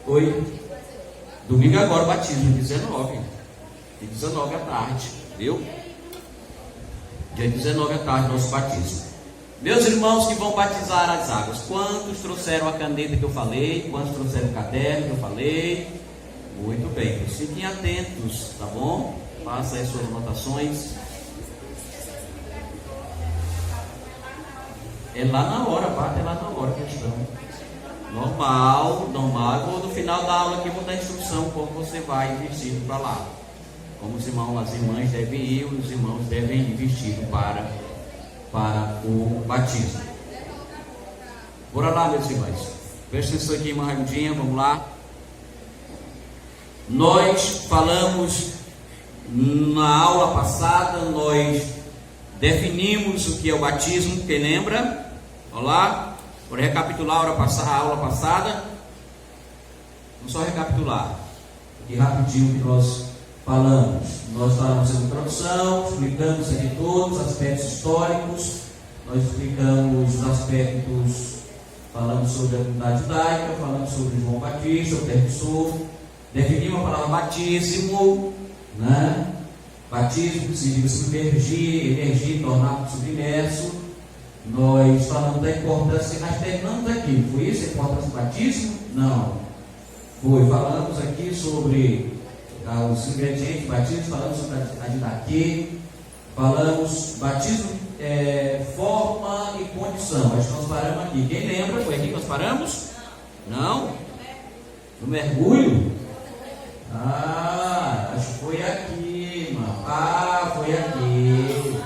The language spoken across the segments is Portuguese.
Oi? Domingo agora, batismo, 19. Dia 19 à tarde, viu? Dia 19 à tarde, nosso batismo. Meus irmãos que vão batizar as águas, quantos trouxeram a caneta que eu falei? Quantos trouxeram o caderno que eu falei? Muito bem, fiquem atentos, tá bom? Faça as suas anotações. É lá na hora, bate lá na hora que estão. Normal. Vou no final da aula aqui, vou dar instrução como você vai vestido para lá. Como os irmãos, as irmãs devem ir, os irmãos devem ir vestido para o batismo. Bora lá, meus irmãos. Presta atenção aqui, irmã Raimundinha, vamos lá. Nós falamos na aula passada, nós definimos o que é o batismo, quem lembra? Olha lá, vou recapitular a aula passada. Vamos só recapitular aqui rapidinho o que nós falamos. Nós falamos em introdução, explicamos aqui todos os aspectos históricos, nós explicamos os aspectos, falamos sobre a comunidade judaica, falamos sobre João Batista, o precursor, definimos a palavra batismo, né? Batismo significa submergir, emergir, tornar submerso. Nós falamos da importância, nós terminamos aqui, foi isso a importância do batismo? Não, foi, falamos aqui sobre os ingredientes do batismo, falamos sobre a didaquê, falamos batismo, forma e condição. Acho que nós paramos aqui. Quem lembra? Foi aqui que nós paramos? Não? No mergulho? Acho que foi aqui, irmão. Foi aqui.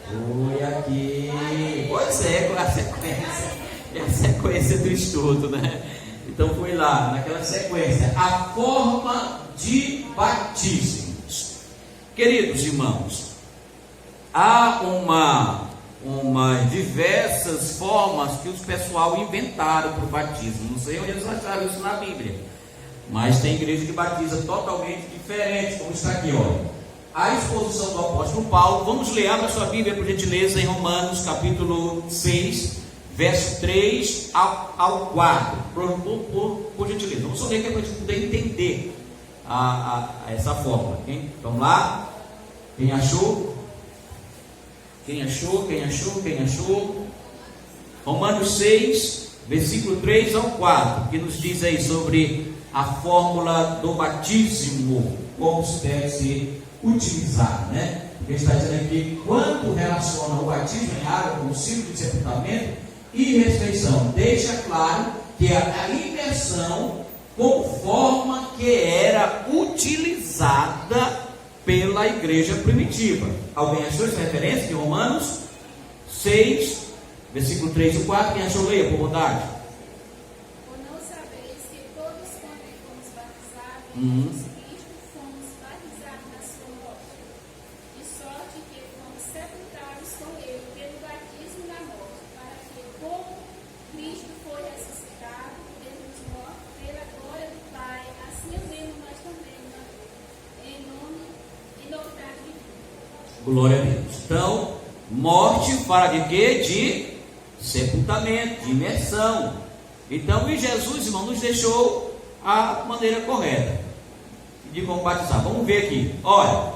Foi aqui. Pois é, com a sequência. É a sequência do estudo, né? Então foi lá, naquela sequência. A forma de batismos. Queridos irmãos, há diversas formas que os pessoal inventaram para o batismo. Não sei onde eles acharam isso na Bíblia, mas tem igreja que batiza totalmente diferente, como está aqui, olha. A exposição do apóstolo Paulo. Vamos ler, abra sua Bíblia por gentileza em Romanos capítulo 6, verso 3 ao 4, por gentileza. Vamos só ler que é para a gente poder entender essa fórmula, hein? Vamos lá? Quem achou? Quem achou? Romanos 6, versículo 3 ao 4, que nos diz aí sobre a fórmula do batismo, como se deve ser utilizado, né? Porque está dizendo aqui, quando relaciona o batismo em água com o ciclo de sepultamento e ressurreição, deixa claro que a imersão como forma que era utilizada pela igreja primitiva. Alguém achou essa referência de Romanos 6, versículo 3 e 4? Quem achou? Leia, por bondade. Por não sabeis que todos quando fomos batizados, Cristo fomos batizados na sua morte, de sorte que fomos sepultados com ele pelo batismo na morte, para que, como Cristo foi ressuscitado dentre os mortos pela glória do Pai, assim andemos nós também, em novidade de vida. Glória a Deus. Então, morte fala de quê? De sepultamento, de imersão. Então, e Jesus, irmão, nos deixou a maneira correta de como batizar. Vamos ver aqui. Olha,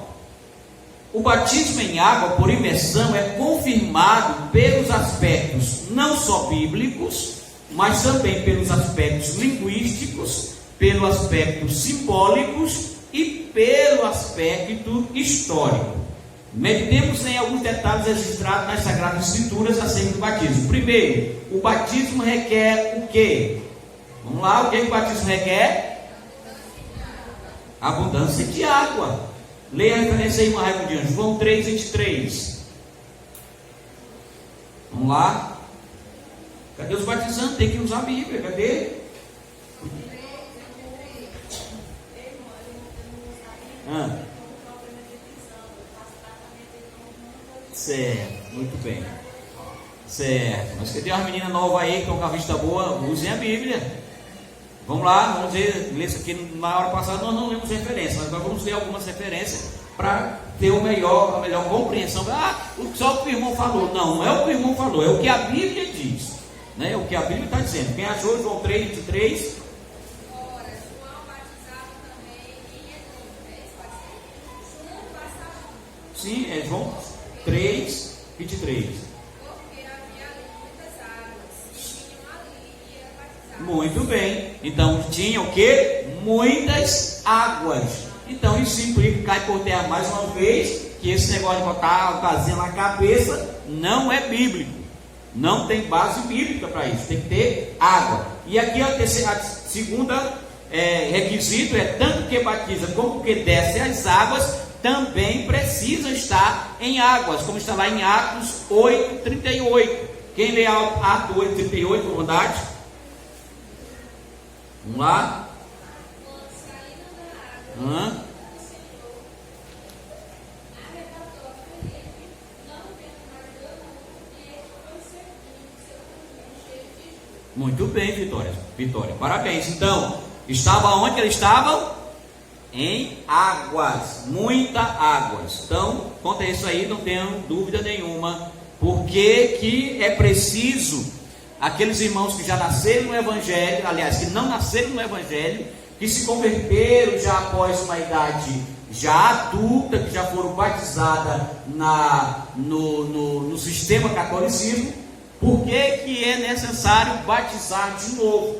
o batismo em água por imersão é confirmado pelos aspectos não só bíblicos, mas também pelos aspectos linguísticos, pelos aspectos simbólicos e pelo aspecto histórico. Meditemos em alguns detalhes registrados nas Sagradas Escrituras acerca do batismo. Primeiro, o batismo requer o quê? Vamos lá, o que o batismo requer? Abundância de água. Leia a referência aí, uma raiva de anjo. João 3, 23. Vamos lá. Cadê os batizantes? Tem que usar a Bíblia. Cadê? Certo, muito bem. Certo, mas cadê uma menina nova aí que tem uma vista boa? Usem a Bíblia. Vamos lá, vamos ler isso aqui. Na hora passada nós não lemos referências, mas agora vamos ler algumas referências para ter a melhor compreensão. Só o que o irmão falou. Não, não é o que o irmão falou, é o que a Bíblia diz, né? É o que a Bíblia está dizendo. Quem achou João 3, 23? Ora, Muito bem. Então tinha o que? Muitas águas. Então isso implica, cai por terra mais uma vez, que esse negócio de botar a vasinha na cabeça não é bíblico. Não tem base bíblica para isso. Tem que ter água. E aqui a segunda requisito é tanto que batiza como que desce as águas, também precisa estar em águas, como está lá em Atos 8:38. Quem lê Atos 8:38, por bondade? Vamos lá. Muito bem, Vitória. Parabéns. Então, estava onde eles estavam? Em águas, muita águas. Então, conta isso aí, não tenho dúvida nenhuma. Porque que é preciso aqueles irmãos que já nasceram no Evangelho, aliás, que não nasceram no Evangelho, que se converteram já após uma idade já adulta, que já foram batizadas no sistema catolicismo. Por que é necessário batizar de novo?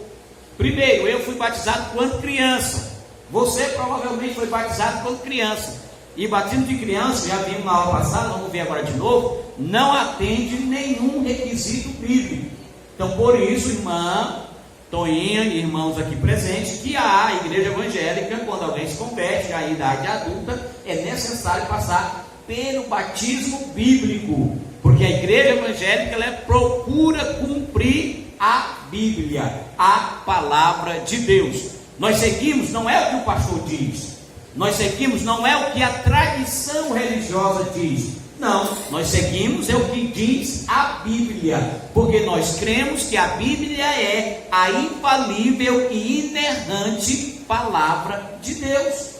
Primeiro, eu fui batizado quando criança. Você provavelmente foi batizado quando criança. E batismo de criança, já vimos na aula passada, vamos ver agora de novo, não atende nenhum requisito bíblico. Então, por isso, irmã Toinha e irmãos aqui presentes, que a igreja evangélica, quando alguém se converte à idade adulta, é necessário passar pelo batismo bíblico, porque a igreja evangélica ela procura cumprir a Bíblia, a palavra de Deus. Nós seguimos, não é o que o pastor diz, nós seguimos, não é o que a tradição religiosa diz, não, nós seguimos é o que diz a Bíblia, porque nós cremos que a Bíblia é a infalível e inerrante palavra de Deus.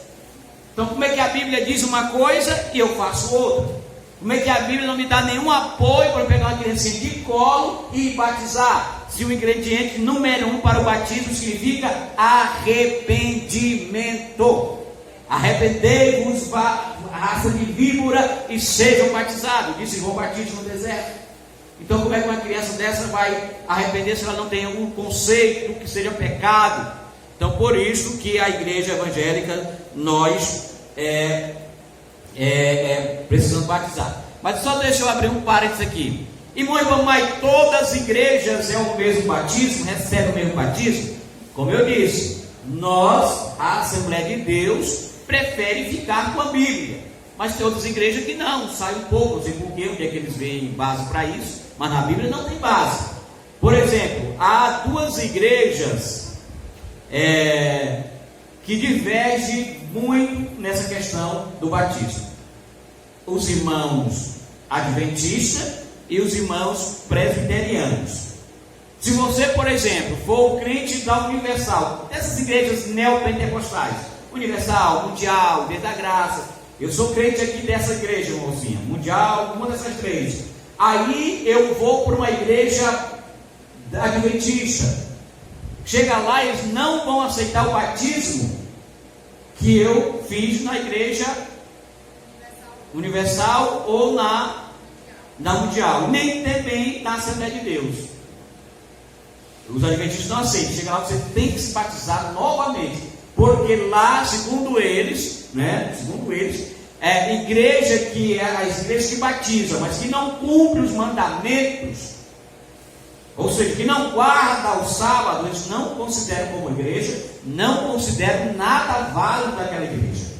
Então, como é que a Bíblia diz uma coisa e eu faço outra? Como é que a Bíblia não me dá nenhum apoio para pegar uma criancinha de colo e batizar? Se o ingrediente número 1 para o batismo significa arrependimento. Arrependei-vos, raça de víbora, e sejam batizados. Disse João Batista no deserto. Então, como é que uma criança dessa vai arrepender se ela não tem algum conceito do que seja pecado? Então, por isso que a igreja evangélica, nós precisamos batizar. Mas só deixa eu abrir um parênteses aqui. Irmão, mas todas as igrejas é o mesmo batismo, recebem o mesmo batismo? Como eu disse, nós, a Assembleia de Deus, prefere ficar com a Bíblia. Mas tem outras igrejas que não, saem um pouco, não sei porquê, onde é que eles veem base para isso, mas na Bíblia não tem base. Por exemplo, há duas igrejas que divergem muito nessa questão do batismo: os irmãos adventistas e os irmãos presbiterianos. Se você, por exemplo, for o crente da Universal, dessas igrejas neopentecostais, Universal, Mundial, Igreja da Graça, eu sou crente aqui dessa igreja, irmãozinha, Mundial, uma dessas três. Aí eu vou para uma igreja adventista. Chega lá, eles não vão aceitar o batismo que eu fiz na igreja Universal ou na Mundial, nem também na Assembleia de Deus. Os adventistas não aceitam. Chega lá, você tem que se batizar novamente, porque lá, segundo eles, é igreja que é as igrejas que batizam, mas que não cumpre os mandamentos, ou seja, que não guarda o sábado, eles não consideram como igreja, não consideram nada válido daquela igreja.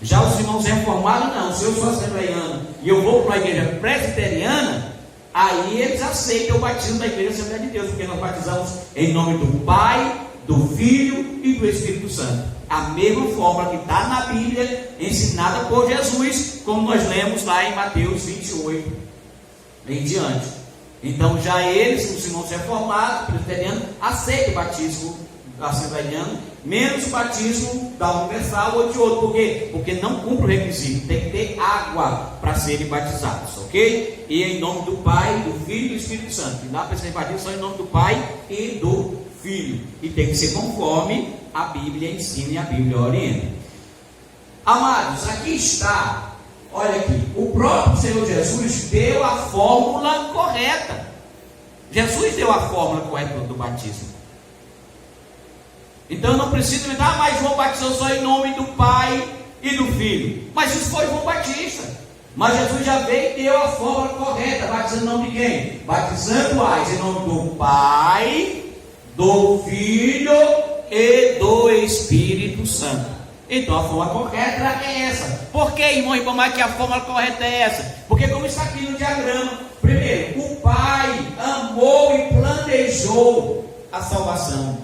Já os irmãos reformados não. Se eu sou assembleiano e eu vou para uma igreja presbiteriana, aí eles aceitam o batismo da igreja Assembleia de Deus, porque nós batizamos em nome do Pai, do Filho e do Espírito Santo. A mesma forma que está na Bíblia, ensinada por Jesus, como nós lemos lá em Mateus 28 em diante. Então já eles, os irmãos reformados, presbiterianos, aceitam o batismo assembleiano, menos o batismo da Universal ou de outro. Por quê? Porque não cumpre o requisito, tem que ter água para serem batizados, ok? E em nome do Pai, do Filho e do Espírito Santo. E lá para serem batizados só em nome do Pai e do Filho. E tem que ser conforme a Bíblia ensina e a Bíblia orienta. Amados, aqui está, olha aqui, o próprio Senhor Jesus deu a fórmula correta. Jesus deu a fórmula correta do batismo. Então eu não preciso me dar, mas João batizou só em nome do Pai e do Filho. Mas isso foi João Batista. Mas Jesus já veio e deu a forma correta, batizando em nome de quem? Batizando-as em nome do Pai, do Filho e do Espírito Santo. Então a forma correta é essa. Por que, irmão e irmã, que a forma correta é essa? Porque como está aqui no diagrama, primeiro, o Pai amou e planejou a salvação,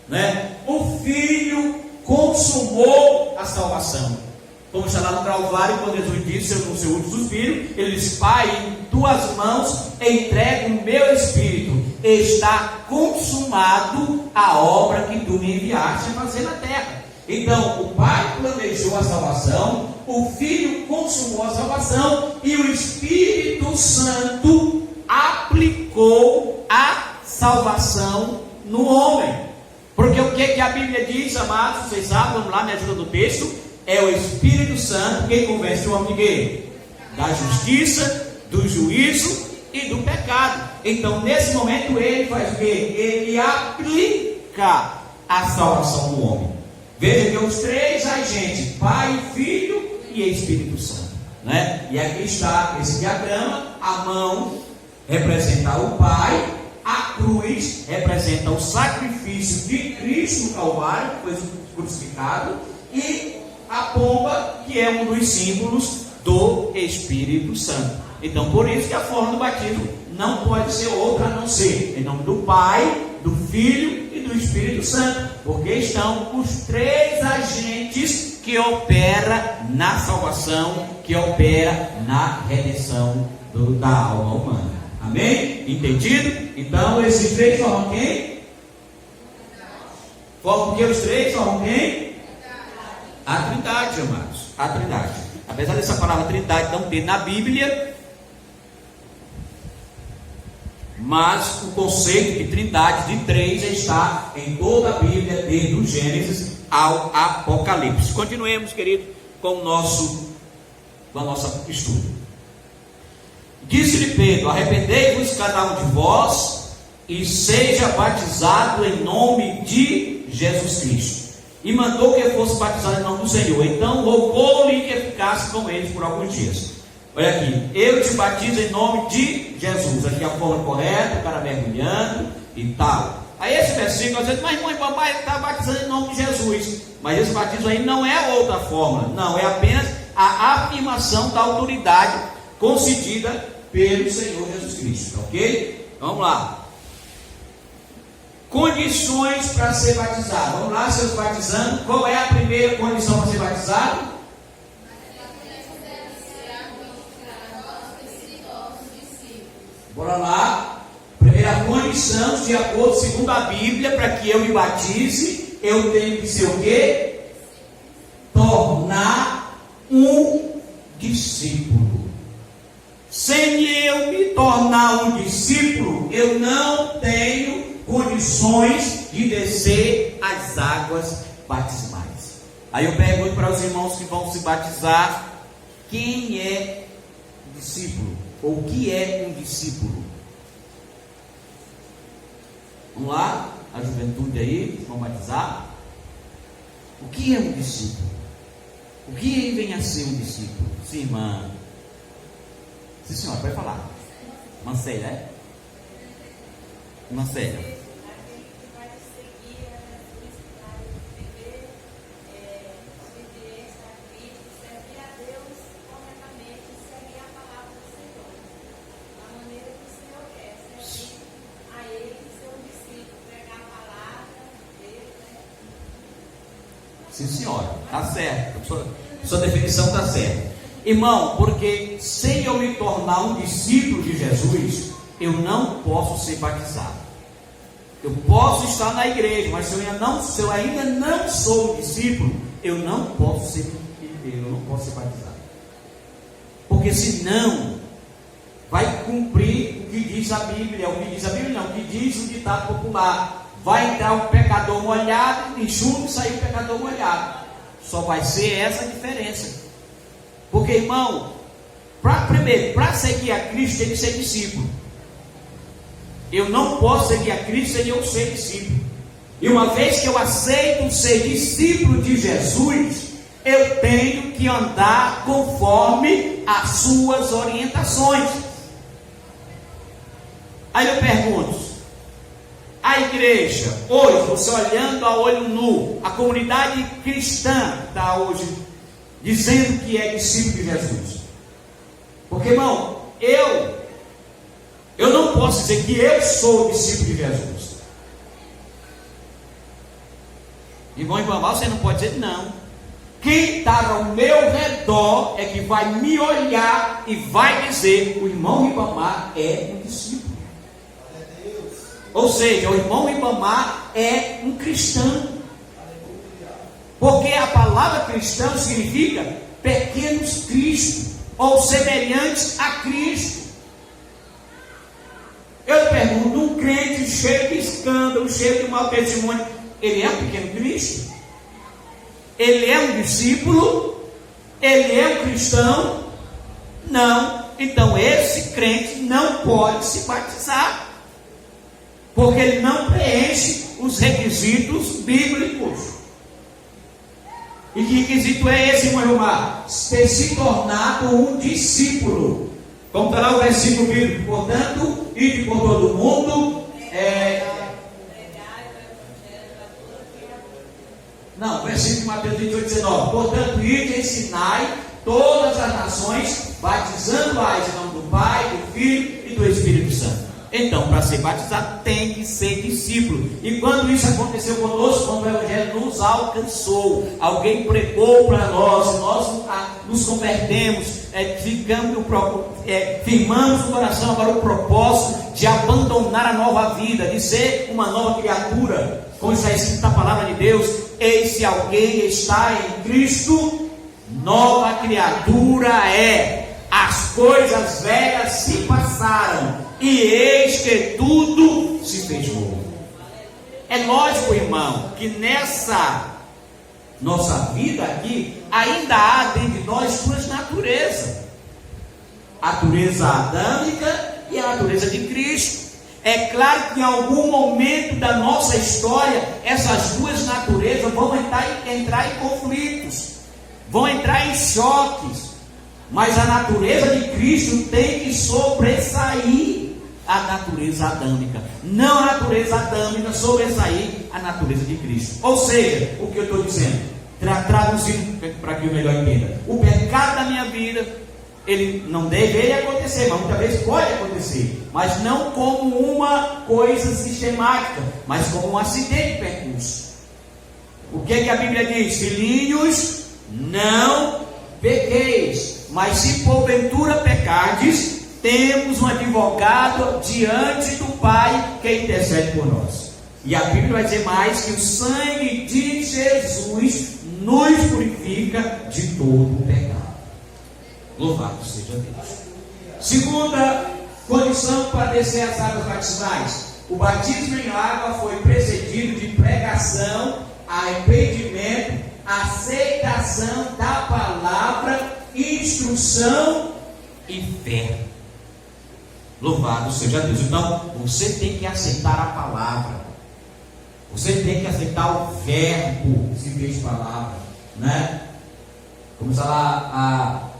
né? O Filho consumou a salvação. Como está lá no Calvário, quando Jesus disse no seu último suspiro, ele disse: Pai, em tuas mãos entrego o meu espírito, está consumado a obra que tu me enviaste a fazer na terra. Então, o Pai planejou a salvação, o Filho consumou a salvação e o Espírito Santo aplicou a salvação no homem. Porque o que a Bíblia diz, amados, vocês sabem, vamos lá, me ajuda no texto. É o Espírito Santo quem convence o homem de quê? Da justiça, do juízo e do pecado. Então, nesse momento, ele faz o quê? Ele aplica a salvação no homem. Veja que os três agentes, Pai, Filho e Espírito Santo, né? E aqui está esse diagrama. A mão representa o Pai, a cruz representa o sacrifício de Cristo no Calvário, que foi crucificado, e a pomba, que é um dos símbolos do Espírito Santo. Então, por isso que a forma do batismo não pode ser outra a não ser em nome do Pai, do Filho e do Espírito Santo, porque estão os três agentes que operam na salvação, que operam na redenção da alma humana. Amém? Entendido? Então, esses três formam quem? Formam que os três formam quem? A Trindade, amados. A Trindade. Apesar dessa palavra Trindade não ter na Bíblia, mas o conceito de Trindade, de três, está em toda a Bíblia, desde o Gênesis ao Apocalipse. Continuemos, querido, com o nosso estudo. Disse-lhe Pedro: arrependei-vos cada um de vós e seja batizado em nome de Jesus Cristo. E mandou que fosse batizado em nome do Senhor. Então rogou-lhe que ficasse com eles por alguns dias. Olha aqui: eu te batizo em nome de Jesus. Aqui a forma correta, o cara mergulhando e tal. Aí esse versículo, você diz: mas mãe, papai está batizando em nome de Jesus. Mas esse batismo aí não é outra forma. Não, é apenas a afirmação da autoridade concedida pelo Senhor Jesus Cristo. Ok? Vamos lá. Condições para ser batizado. Vamos lá, seus batizando. Qual é a primeira condição para ser batizado? Bora lá. Primeira condição, de acordo segundo a Bíblia, para que eu me batize, eu tenho que ser o quê? Tornar um discípulo. Sem eu me tornar um discípulo, eu não tenho condições de descer as águas batismais. Aí eu pergunto para os irmãos que vão se batizar: quem é discípulo? Ou o que é um discípulo? Vamos lá, a juventude aí, que vão batizar. O que é um discípulo? O que vem a ser um discípulo? Sim, irmã. Sim, senhora, pode falar. Mancéia, é? Mancéia. Sim, senhora, está certo. Sua definição está certa. Irmão, porque sem eu me tornar um discípulo de Jesus, eu não posso ser batizado. Eu posso estar na igreja, mas se eu ainda não sou um discípulo, eu não posso ser batizado. Porque senão vai cumprir o que diz a Bíblia. O que diz a Bíblia não, o que diz o ditado popular: vai entrar um pecador molhado, enxuto, e sair um pecador molhado. Só vai ser essa a diferença. Porque, irmão, para seguir a Cristo tem que ser discípulo. Eu não posso seguir a Cristo sem eu ser discípulo. E uma vez que eu aceito ser discípulo de Jesus, eu tenho que andar conforme as suas orientações. Aí eu pergunto, a igreja, hoje, você olhando a olho nu, a comunidade cristã está hoje dizendo que é discípulo de Jesus. Porque, irmão, eu não posso dizer que eu sou discípulo de Jesus. Irmão Ibamar, você não pode dizer não. Quem está ao meu redor é que vai me olhar e vai dizer: o irmão Ibamar é um discípulo. Ou seja, o irmão Ibamar é um cristão. Porque a palavra cristão significa pequenos Cristo, ou semelhantes a Cristo. Eu pergunto, um crente cheio de escândalo, cheio de mau testemunho, ele é um pequeno Cristo? Ele é um discípulo? Ele é um cristão? Não. Então esse crente não pode se batizar, porque ele não preenche os requisitos bíblicos. E que requisito é esse, irmão Gilmar? Ter se tornado um discípulo. Como está lá o versículo bíblico: portanto, ide por todo o mundo. Não, versículo de Mateus 28, 19. Portanto, ide e ensinai todas as nações, batizando-as em nome do Pai, do Filho e do Espírito Santo. Então, para ser batizado, tem que ser discípulo. E quando isso aconteceu conosco, quando o Evangelho nos alcançou, alguém pregou para nós, nós nos convertemos, firmamos no coração agora o propósito de abandonar a nova vida, de ser uma nova criatura. Como está escrito na palavra de Deus: eis se alguém está em Cristo, nova criatura é. As coisas velhas se passaram, e eis que tudo se fez novo. É lógico, irmão, que nessa nossa vida aqui, ainda há dentro de nós duas naturezas: a natureza adâmica e a natureza de Cristo. É claro que em algum momento da nossa história, essas duas naturezas vão entrar em conflitos, vão entrar em choques. Mas a natureza de Cristo tem que sobressair a natureza adâmica. Não a natureza adâmica sobressair a natureza de Cristo. Ou seja, o que eu estou dizendo, traduzindo para que eu melhor entenda: o pecado da minha vida, ele não deveria acontecer, mas muitas vezes pode acontecer, mas não como uma coisa sistemática, mas como um acidente de percurso. O que a Bíblia diz? Filhinhos, não pequeis. Mas se porventura pecardes, temos um advogado diante do Pai que intercede por nós. E a Bíblia vai dizer mais: que o sangue de Jesus nos purifica de todo o pecado. Louvado seja Deus. Segunda condição para descer as águas batismais: o batismo em água foi precedido de pregação, arrependimento, aceitação da palavra, instrução e fé. Louvado seja Deus. Então, você tem que aceitar a palavra, você tem que aceitar o verbo que se fez palavra, né? Vamos lá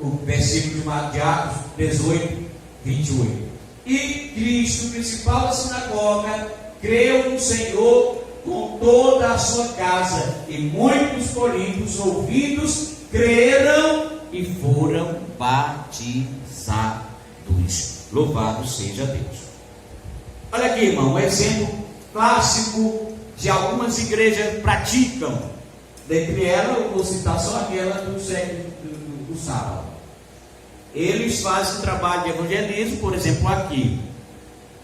o versículo de Atos 18, 28. E Cristo, principal da sinagoga, creu no Senhor com toda a sua casa, e muitos coríntios ouvidos creram e foram batizados. Louvado seja Deus. Olha aqui, irmão, um exemplo clássico de algumas igrejas praticam. Dentre elas, eu vou citar só aquela do século do sábado. Eles fazem um trabalho de evangelismo, por exemplo, aqui.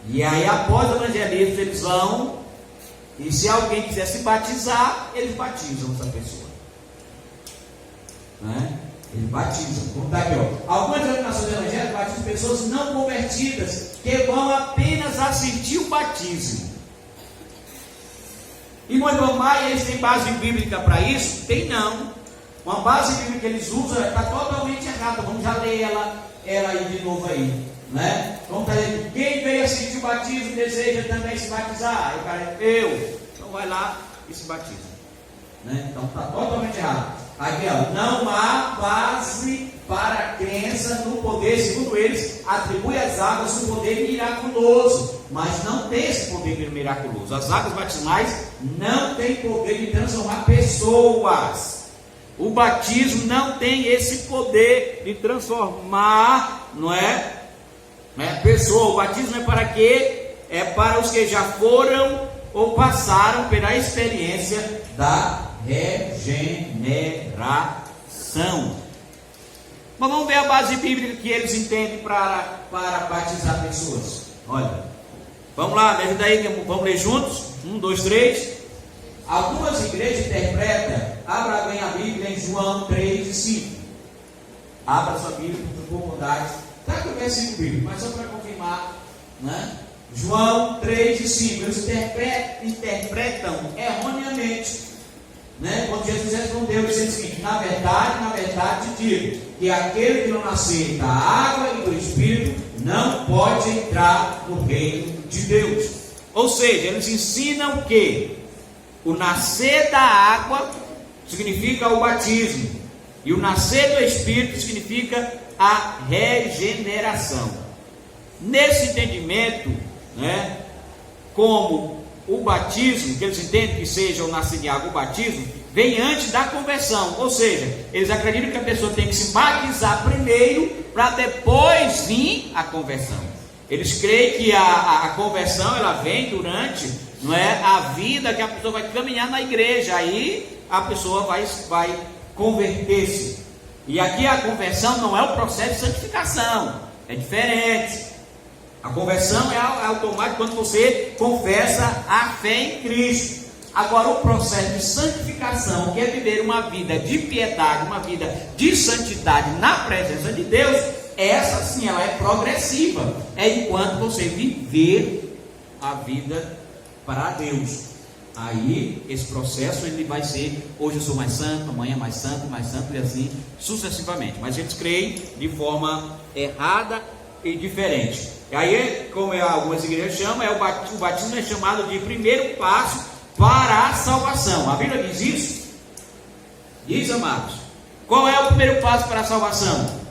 E aí, após o evangelismo, eles vão, e se alguém quiser se batizar, eles batizam essa pessoa, né? Eles batizam. Como está aqui, ó. Algumas denominações evangélicas batizam pessoas não convertidas, que vão apenas assistir o batismo. E muito mais, eles têm base bíblica para isso? Tem não. Uma base bíblica que eles usam está totalmente errada. Vamos já ler ela aí de novo aí. né? Como está dizendo, quem veio assistir o batismo deseja também se batizar? Aí o cara, eu. Então vai lá e se batiza, né? Então está totalmente errado. Aqui, ó, não há base para a crença no poder, segundo eles, atribui às águas um poder miraculoso, mas não tem esse poder miraculoso. As águas batismais não têm poder de transformar pessoas. O batismo não tem esse poder de transformar, não é? Pessoa. O batismo é para quê? É para os que já foram ou passaram pela experiência da regeneração. Mas vamos ver a base bíblica que eles entendem para batizar pessoas. Olha, vamos lá, me ajuda aí, vamos ler juntos? 1, 2, 3. Algumas igrejas interpretam, abra bem a Bíblia em João 3 e 5. Abra sua Bíblia por bondade. Está com o versículo bíblico, mas só para confirmar, né? João 3 e 5. Eles interpretam erroneamente, né? Quando Jesus respondeu, ele disse assim: na verdade te digo, que aquele que não nascer da água e do Espírito não pode entrar no reino de Deus. Ou seja, eles ensinam que o nascer da água significa o batismo, e o nascer do Espírito significa a regeneração. Nesse entendimento, né, como o batismo, que eles entendem que seja o nascer de água, o batismo vem antes da conversão, ou seja, eles acreditam que a pessoa tem que se batizar primeiro para depois vir a conversão. Eles creem que a conversão ela vem durante, não é, a vida que a pessoa vai caminhar na igreja, aí a pessoa vai converter-se. E aqui a conversão não é o processo de santificação, é diferente. A conversão é automática quando você confessa a fé em Cristo. Agora, o processo de santificação, que é viver uma vida de piedade, uma vida de santidade na presença de Deus, essa sim, ela é progressiva. É enquanto você viver a vida para Deus. Aí, esse processo ele vai ser, hoje eu sou mais santo, amanhã mais santo e assim sucessivamente. Mas eles creem de forma errada e diferente. E aí, como algumas igrejas chamam, o batismo é chamado de primeiro passo para a salvação. A Bíblia diz isso? Diz, amados. Qual é o primeiro passo para a salvação?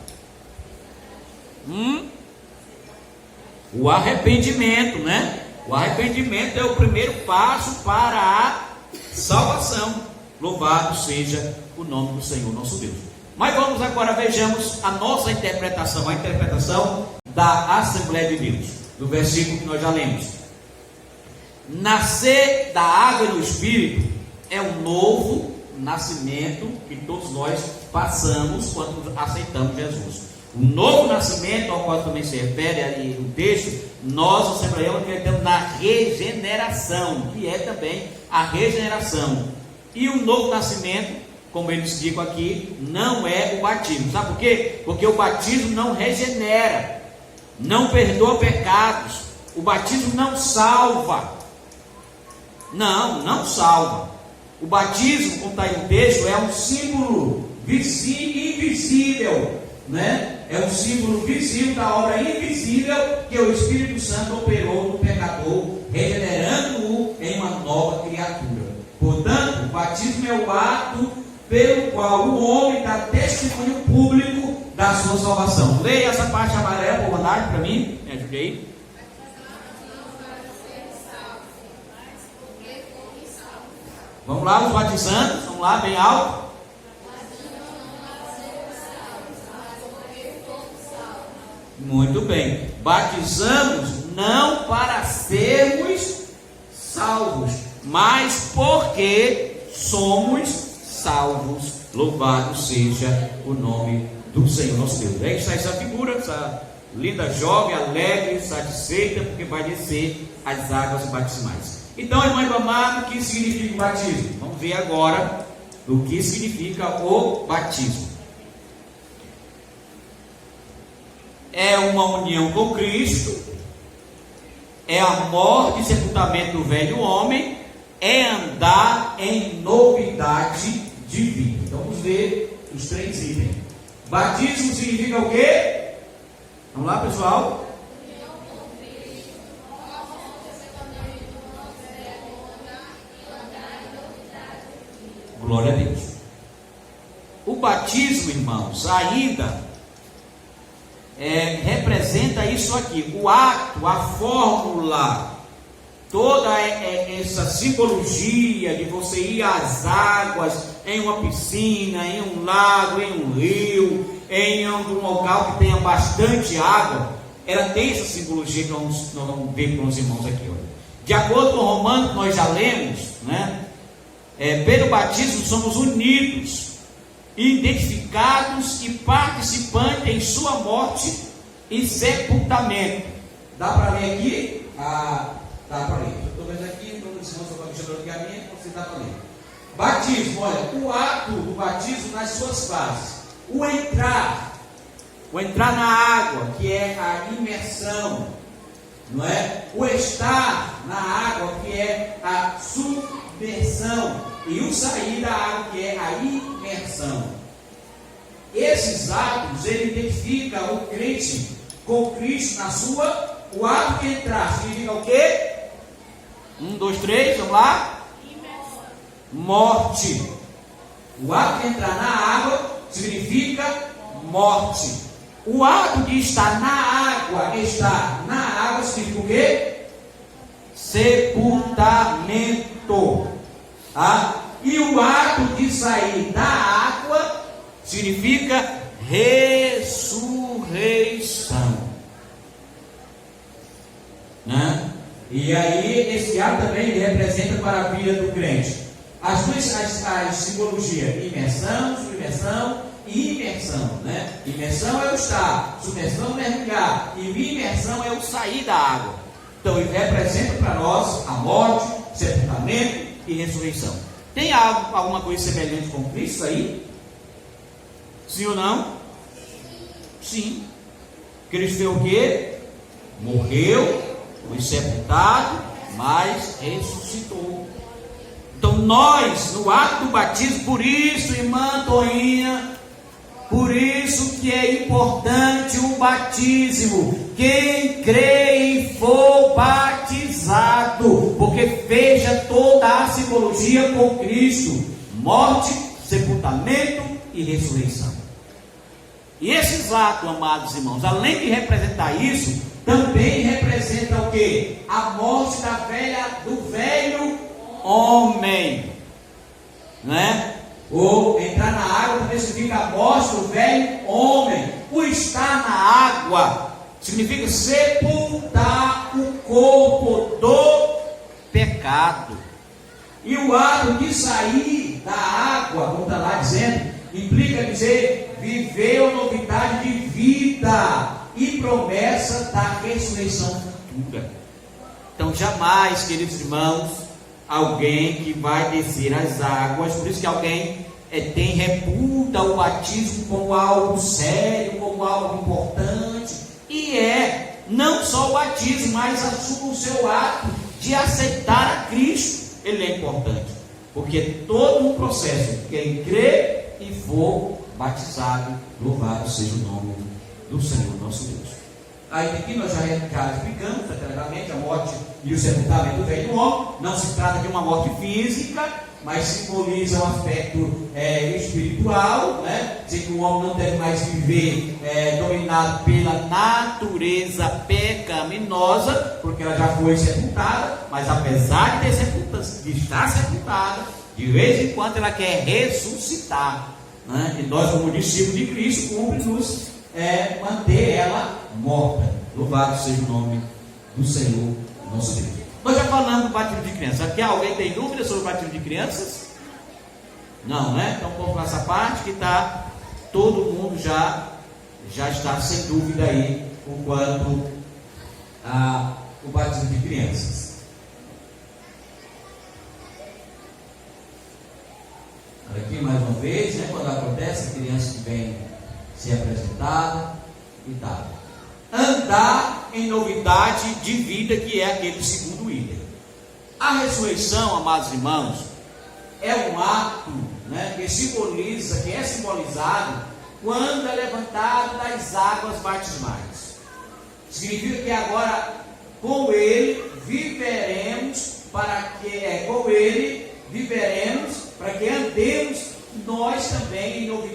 O arrependimento, né? O arrependimento é o primeiro passo para a salvação. Louvado seja o nome do Senhor nosso Deus. Mas vamos agora, vejamos a nossa interpretação, a interpretação da Assembleia de Deus, do versículo que nós já lemos. Nascer da água e do Espírito é um novo nascimento que todos nós passamos quando aceitamos Jesus. O novo nascimento, ao qual também se refere ali o texto, nós, assembleianos, acreditamos na regeneração, que é também a regeneração. E o novo nascimento, como eles dizem aqui, não é o batismo. Sabe por quê? Porque o batismo não regenera, não perdoa pecados. O batismo não salva. Não salva. O batismo, como está aí no texto, é um símbolo invisível, né? É um símbolo visível da obra invisível que o Espírito Santo operou no pecador, regenerando-o em uma nova criatura. Portanto, o batismo é o ato pelo qual o homem dá testemunho público da sua salvação. Leia essa parte amarela, por mandar para mim, me ajude aí. Vamos lá, os batizantes, vamos lá, bem alto. Muito bem, batizamos não para sermos salvos, mas porque somos salvos. Louvado seja o nome do Senhor nosso Deus. Aí está essa figura, essa linda jovem, alegre, satisfeita, porque vai descer as águas batismais. Então, irmão amado, o que significa o batismo? Vamos ver agora o que significa o batismo. É uma união com Cristo, é a morte e sepultamento do velho homem, é andar em novidade de vida. Então vamos ver os três itens. Batismo significa o quê? Vamos lá, pessoal. Glória a Deus. O batismo, irmãos, ainda representa isso aqui, o ato, a fórmula, toda essa simbologia de você ir às águas, em uma piscina, em um lago, em um rio, em um local que tenha bastante água. Ela tem essa simbologia que nós vamos ver com os irmãos aqui. Olha. De acordo com o Romano que nós já lemos, né? Pelo batismo somos unidos, identificados e participantes em sua morte e sepultamento. Dá para ler aqui? Dá para ler. Eu estou vendo aqui, quando os irmãos estão baixando o caminho, você dá para ler. Batismo, olha, o ato do batismo nas suas fases. O entrar na água, que é a imersão, não é? O estar na água, que é a submersão, e o sair da água, que é a imersão. Esses atos, ele identifica o crente com Cristo na sua. O ato de entrar significa o quê? 1, 2, 3, vamos lá. Morte. O ato de entrar na água significa morte. O ato de estar na água significa o quê? Sepultamento. E o ato de sair da água significa ressurreição. Né? E aí esse ato também representa para a vida do crente as duas as simbologias, imersão, submersão e imersão, né? Imersão é o estar, submersão é mergulhar, e imersão é o sair da água. Então ele representa para nós a morte, sepultamento e ressurreição. Tem alguma coisa semelhante com Cristo aí? Sim ou não? Sim. Cristo fez o quê? Morreu, foi sepultado, mas ressuscitou. Então nós, no ato do batismo, por isso, irmã Toinha, por isso que é importante o batismo. Quem crê e for batizado, porque veja toda a simbologia com Cristo: morte, sepultamento e ressurreição. E esses atos, amados irmãos, além de representar isso, também representa o quê? A morte do velho homem, né? Ou entrar na água também significa a morte do velho homem. O estar na água significa sepultar o corpo do pecado. E o ato de sair da água, como está lá dizendo, implica dizer viver a novidade de vida e promessa da ressurreição futura. Então jamais, queridos irmãos, alguém que vai descer as águas, por isso que alguém reputa o batismo como algo sério, como algo importante, e não só o batismo, mas o seu ato de aceitar a Cristo, ele é importante, porque todo um processo, quem crê e for batizado, louvado seja o nome do Senhor nosso Deus. Aí aqui nós já explicamos claramente a morte e o sepultamento do velho homem. Não se trata de uma morte física, mas simboliza um aspecto espiritual, né? Dizer que o homem não deve mais viver dominado pela natureza pecaminosa, porque ela já foi sepultada, mas apesar de estar sepultada, de vez em quando ela quer ressuscitar, né? E nós, como discípulos de Cristo, cumpre-nos manter ela morta. Louvado seja o nome do Senhor nosso Deus. Nós já falamos do batismo de crianças. Aqui alguém tem dúvida sobre o batismo de crianças? Não, né? Então vamos para essa parte que está todo mundo já está sem dúvida aí o quanto o batismo de crianças. Aqui mais uma vez, né, quando acontece, a criança que vem ser apresentada e tal. Andar em novidade de vida, que é aquele segundo item. A ressurreição, amados irmãos, é um ato, né, que é simbolizado quando é levantado das águas batismais. Significa que agora com ele viveremos para que andemos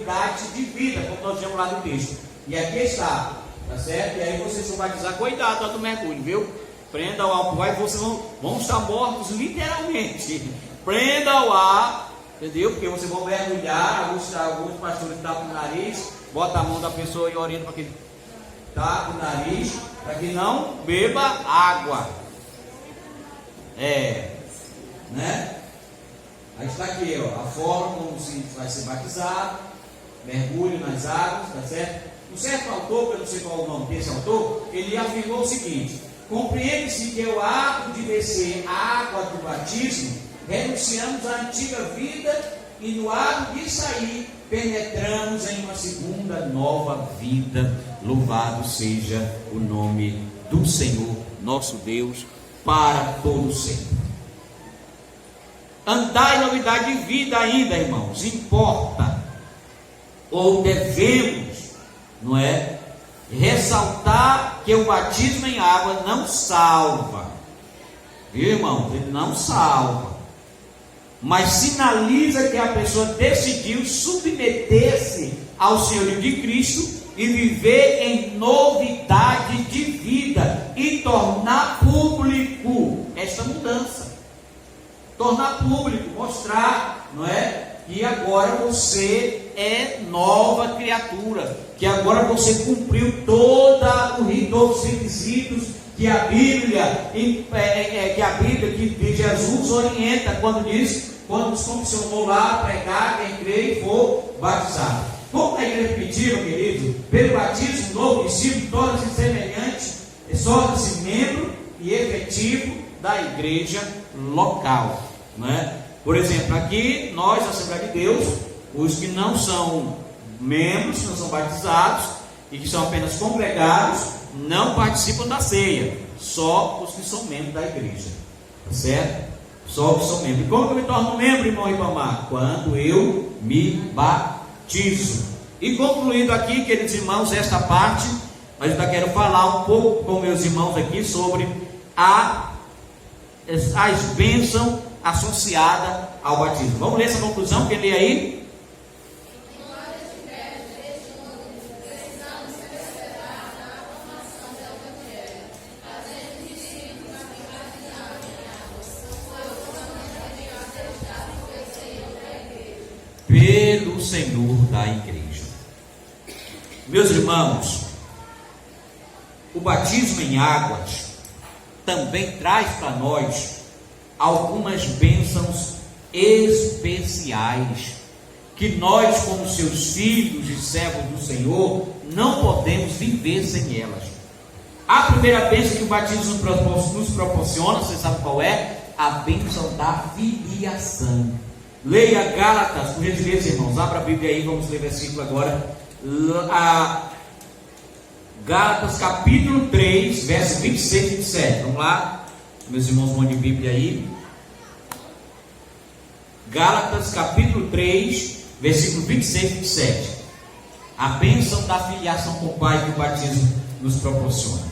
novidade de vida, como nós vemos lá no texto. E aqui está, tá certo? E aí vocês vão batizar, cuidado lá do mergulho, viu? Prenda o ar, vai, vocês vão estar mortos literalmente. Prenda o ar, entendeu? Porque vocês vão mergulhar, alguns pastores tapam o nariz, bota a mão da pessoa e orienta para que tapa o nariz, para que não beba água. Né? Aí está aqui, ó, a forma como se vai ser batizado, mergulho nas águas, tá certo? Um certo autor, que eu não sei qual é o nome desse autor, ele afirmou o seguinte: compreende-se que o ato de descer a água do batismo, renunciamos à antiga vida e no ato de sair, penetramos em uma segunda nova vida. Louvado seja o nome do Senhor, nosso Deus, para todo sempre. Andar em novidade de vida ainda, irmãos, importa, ou devemos, não é? Ressaltar que o batismo em água não salva, viu, irmãos? Ele não salva, mas sinaliza que a pessoa decidiu submeter-se ao senhorio de Cristo e viver em novidade de vida e tornar público esta mudança. Tornar público, mostrar, não é? Que agora você é nova criatura, que agora você cumpriu todos os requisitos que a Bíblia, que Jesus orienta quando diz, quando nos comissionou lá a pregar, quem crê e for batizado. Como a igreja pediu, querido, pelo batismo, o novo discípulo torna-se semelhante, torna-se membro e efetivo da igreja local, não é? Por exemplo, aqui nós, Assembleia de Deus, os que não são membros, que não são batizados e que são apenas congregados, não participam da ceia, só os que são membros da igreja, tá certo? Só os que são membros. E como que eu me torno membro, irmão Ribamar? Quando eu me batizo. E concluindo aqui, queridos irmãos, esta parte, mas eu ainda quero falar um pouco com meus irmãos aqui sobre as bênçãos associadas ao batismo. Vamos ler essa conclusão, quem lê aí? Pelo Senhor da igreja. Meus irmãos, o batismo em águas também traz para nós algumas bênçãos especiais que nós, como seus filhos e servos do Senhor, não podemos viver sem elas. A primeira bênção que o batismo nos proporciona, você sabe qual é? A bênção da filiação. Leia Gálatas, por gentileza, irmãos, abra a Bíblia aí, vamos ler o versículo agora. Gálatas capítulo 3, versos 26 e 27. Vamos lá, meus irmãos, vão de Bíblia aí. Gálatas capítulo 3, versículo 26 e 27. A bênção da filiação com o Pai que o batismo nos proporciona.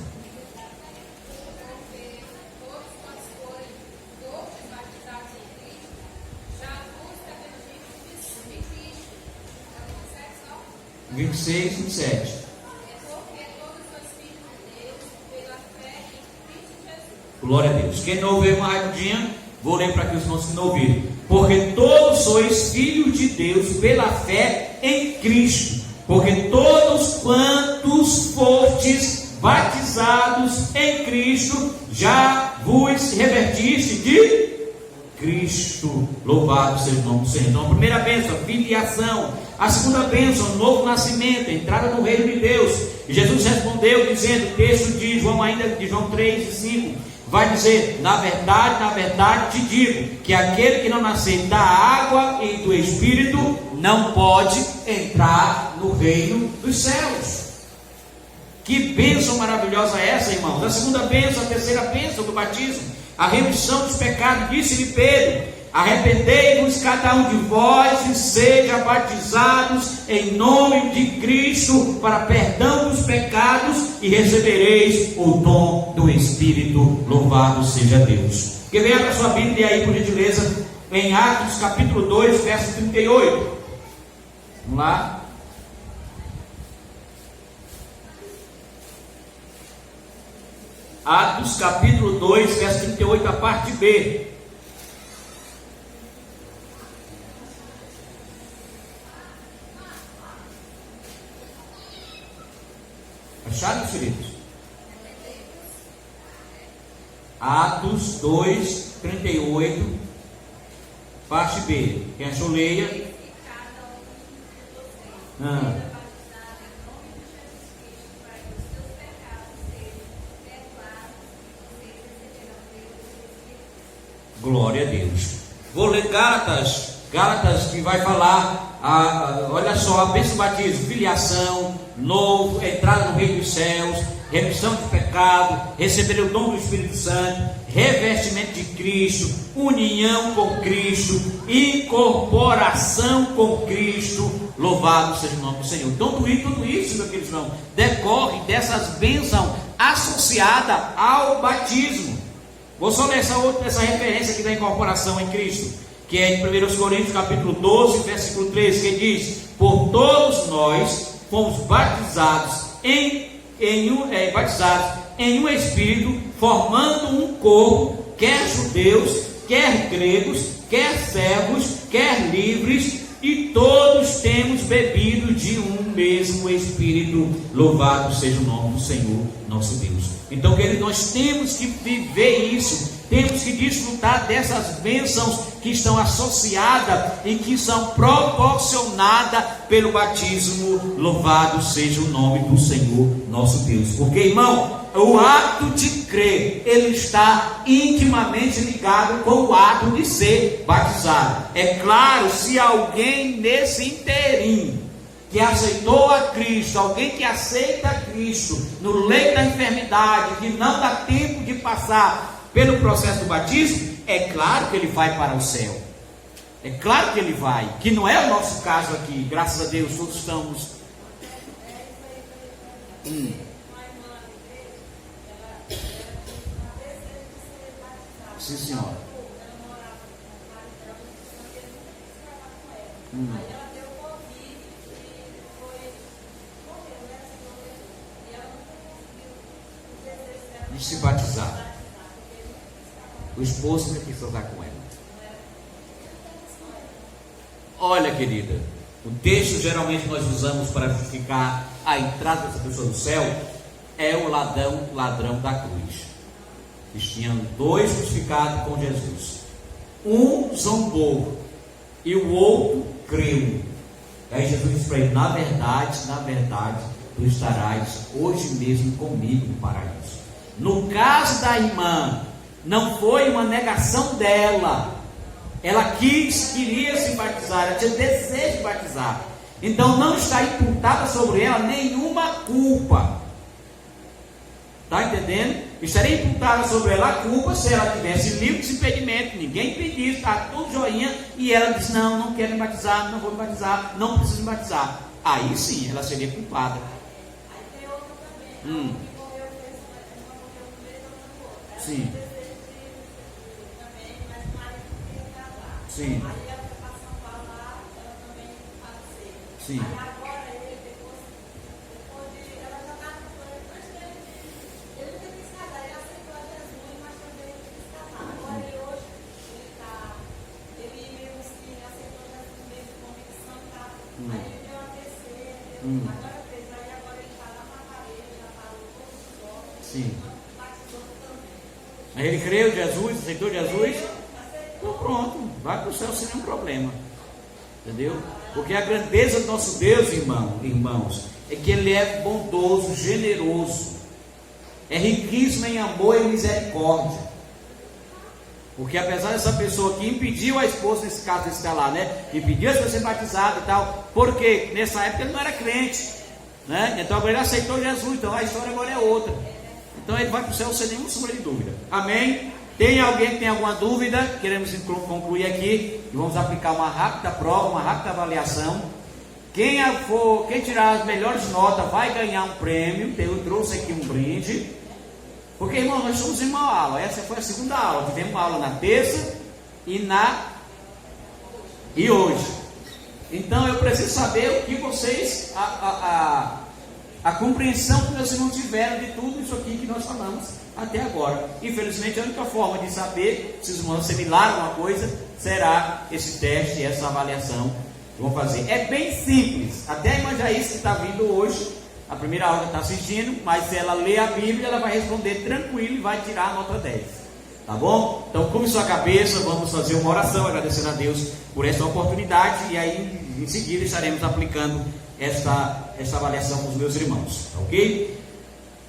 Porque 26 e 27. todos os filhos de Deus, pela fé em Cristo Jesus. Glória a Deus. Quem não ouviu uma rapidinha, vou ler para que os irmãos que não ouviram. Porque todos sois filhos de Deus pela fé em Cristo. Porque todos quantos fostes batizados em Cristo, já vos revertiste de Cristo. Louvado seja o nome do Senhor. Então, a primeira bênção, filiação. A segunda bênção, novo nascimento, entrada no reino de Deus. E Jesus respondeu dizendo, o texto de João, ainda de João 3 e 5, vai dizer, na verdade te digo, que aquele que não nascer da água e do Espírito, não pode entrar no reino dos céus. Que bênção maravilhosa é essa, irmãos? A segunda bênção, a terceira bênção do batismo, a remissão dos pecados. Disse-lhe Pedro, arrependei-vos cada um de vós e seja batizados em nome de Cristo para perdão dos pecados e recebereis o dom do Espírito. Louvado seja Deus. Que venha para a sua Bíblia aí, por gentileza, em Atos capítulo 2, verso 38. Vamos lá. Atos capítulo 2, verso 38, a parte B. Acharam, queridos? Atos 2, 38, parte B. Quem achou, leia. Glória a Deus. Vou ler Gálatas que vai falar, olha só, a bênção do batismo, filiação, novo, entrada no reino dos céus, remissão de pecado, receber o dom do Espírito Santo, revestimento de Cristo, união com Cristo, incorporação com Cristo. Louvado seja o nome do Senhor. Tudo isso, meu querido irmão, decorre dessas bênçãos associadas ao batismo. Vou só ler essa referência aqui da incorporação em Cristo, que é em 1 Coríntios capítulo 12, versículo 13, que diz: por todos nós fomos batizados em um Espírito, formando um corpo, quer judeus, quer gregos, quer servos, quer livres, e todos temos bebido de um mesmo Espírito. Louvado seja o nome do Senhor nosso Deus. Então, querido, nós temos que viver isso, temos que desfrutar dessas bênçãos que estão associadas e que são proporcionadas pelo batismo. Louvado seja o nome do Senhor nosso Deus. Porque, irmão, o ato de crer, ele está intimamente ligado com o ato de ser batizado. É claro, se alguém nesse inteirinho que aceitou a Cristo, alguém que aceita a Cristo no leito da enfermidade, que não dá tempo de passar pelo processo do batismo, é claro que ele vai para o céu. É claro que ele vai, que não é o nosso caso aqui, graças a Deus, todos estamos. Sim, senhora. De se batizar. O esposo não quis casar com ela. Olha, querida, o texto geralmente nós usamos para justificar a entrada dessa pessoa no céu é o ladrão da cruz. Eles tinham dois crucificados com Jesus. Um zombou e o outro creu. Aí Jesus disse para ele: na verdade, tu estarás hoje mesmo comigo no paraíso. No caso da irmã, não foi uma negação dela. Ela queria se batizar, ela tinha desejo de batizar. Então não está imputada sobre ela nenhuma culpa. Está entendendo? Estaria imputada sobre ela a culpa se ela tivesse livre desse impedimento. Ninguém impediu, está tudo joinha. E ela disse: não quero me batizar, não vou me batizar, não preciso me batizar. Aí sim, ela seria culpada. Aí tem outra também. Sim. Sim. Aí ela foi para São Paulo lá, ela também faleceu. Sim. Aí agora ele, depois de ela já estava com ele, mas ele nunca quis casar, ele aceitou a Jesus, mas também ele quis casar. Agora ele hoje, ele mesmo que aceitou Jesus mesmo, convicção e tal. Aí ele deu a terceira, agora fez, agora ele está lá na parede, já falou todos os homens. Sim. Aí ele creu em Jesus, aceitou Jesus. Então pronto, vai para o céu sem nenhum problema. Entendeu? Porque a grandeza do nosso Deus, irmãos, é que Ele é bondoso, generoso, é riquíssimo em amor e misericórdia. Porque apesar dessa pessoa que impediu a esposa, nesse caso desse cara lá, né? Impediu a esposa de ser batizada e tal, porque nessa época ele não era crente, né? Então agora ele aceitou Jesus, então a história agora é outra. Então ele vai para o céu sem nenhuma sombra de dúvida. Amém? Tem alguém que tem alguma dúvida? Queremos concluir aqui e vamos aplicar uma rápida prova, uma rápida avaliação. Quem tirar as melhores notas vai ganhar um prêmio. Eu trouxe aqui um brinde. Porque, irmão, nós estamos em uma aula. Essa foi a segunda aula. Tivemos uma aula na terça e hoje. Então eu preciso saber o que vocês a compreensão que meus irmãos tiveram de tudo isso aqui que nós falamos até agora. Infelizmente, a única forma de saber se os irmãos assimilaram alguma coisa será esse teste, essa avaliação que vão fazer. É bem simples. Até a irmã Jair que está vindo hoje, a primeira aula que está assistindo, mas se ela ler a Bíblia, ela vai responder tranquilo e vai tirar a nota 10. Tá bom? Então, curve sua cabeça, vamos fazer uma oração agradecendo a Deus por essa oportunidade, e aí em seguida estaremos aplicando essa avaliação com os meus irmãos, ok?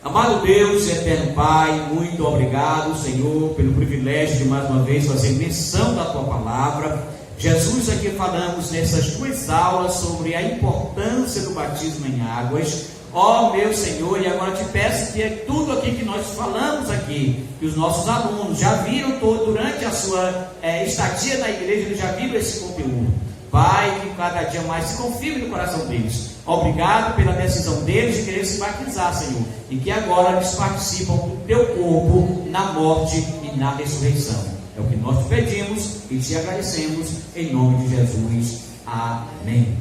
Amado Deus e eterno Pai, muito obrigado, Senhor, pelo privilégio de mais uma vez fazer menção da Tua Palavra. Jesus, aqui falamos nessas 2 aulas sobre a importância do batismo em águas. Ó meu Senhor, e agora te peço que tudo aqui que nós falamos aqui, que os nossos alunos já viram durante a sua estadia na igreja, eles já viram esse conteúdo. Pai, que cada dia mais se confirme no coração deles. Obrigado pela decisão deles de querer se batizar, Senhor, e que agora eles participam do Teu corpo na morte e na ressurreição. É o que nós te pedimos e te agradecemos em nome de Jesus. Amém.